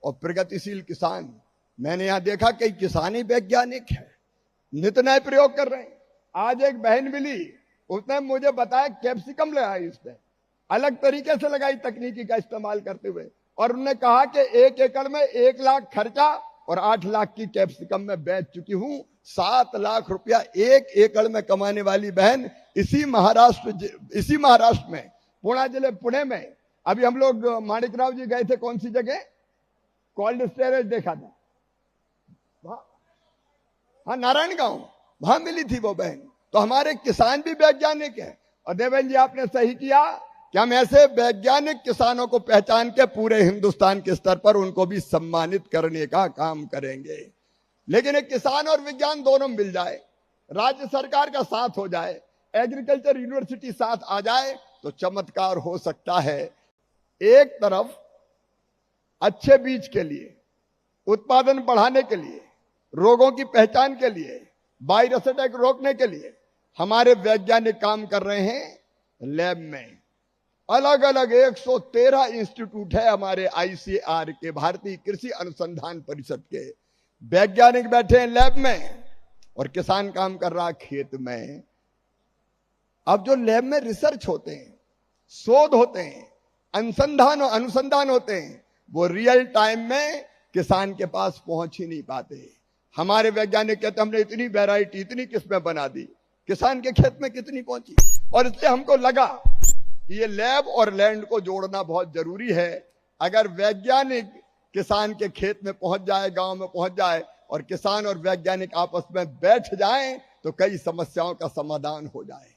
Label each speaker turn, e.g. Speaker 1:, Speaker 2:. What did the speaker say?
Speaker 1: और प्रगतिशील किसान। मैंने यहां देखा कई किसान ही वैज्ञानिक है, नित नए प्रयोग कर रहे हैं। आज एक बहन मिली, उसने मुझे बताया कैप्सिकम लगाई, उसने अलग तरीके से लगाई तकनीकी का इस्तेमाल करते हुए, और उन्होंने कहा कि 1 एकड़ में 1 लाख खर्चा और 8 लाख की कैप्सिकम में बेच चुकी हूं। 7 लाख रुपया 1 एकड़ में कमाने वाली बहन इसी महाराष्ट्र में पुणे जिले पुणे में। अभी हम लोग माणिकराव जी गए थे, कौन सी जगह, कोल्ड स्टोरेज देखा था, हाँ नारायणगांव, वहां मिली थी वो बहन। तो हमारे किसान भी वैज्ञानिक हैं। और देवेंद्र जी आपने सही किया कि हम ऐसे वैज्ञानिक किसानों को पहचान के पूरे हिंदुस्तान के स्तर पर उनको भी सम्मानित करने का काम करेंगे। लेकिन एक किसान और विज्ञान दोनों मिल जाए, राज्य सरकार का साथ हो जाए, एग्रीकल्चर यूनिवर्सिटी साथ आ जाए तो चमत्कार हो सकता है। एक तरफ अच्छे बीज के लिए, उत्पादन बढ़ाने के लिए, रोगों की पहचान के लिए, वायरस अटैक रोकने के लिए हमारे वैज्ञानिक काम कर रहे हैं लैब में। अलग अलग 113 इंस्टीट्यूट है हमारे ICAR के, भारतीय कृषि अनुसंधान परिषद के वैज्ञानिक बैठे हैं लैब में, और किसान काम कर रहा खेत में। अब जो लैब में रिसर्च होते हैं, शोध होते हैं, अनुसंधान होते हैं, वो रियल टाइम में किसान के पास पहुंच ही नहीं पाते। हमारे वैज्ञानिक कहते हमने इतनी वैरायटी, इतनी किस्में बना दी, किसान के खेत में कितनी पहुंची। और इसलिए हमको लगा कि ये लैब और लैंड को जोड़ना बहुत जरूरी है। अगर वैज्ञानिक किसान के खेत में पहुंच जाए, गांव में पहुंच जाए, और किसान और वैज्ञानिक आपस में बैठ जाएं, तो कई समस्याओं का समाधान हो जाए।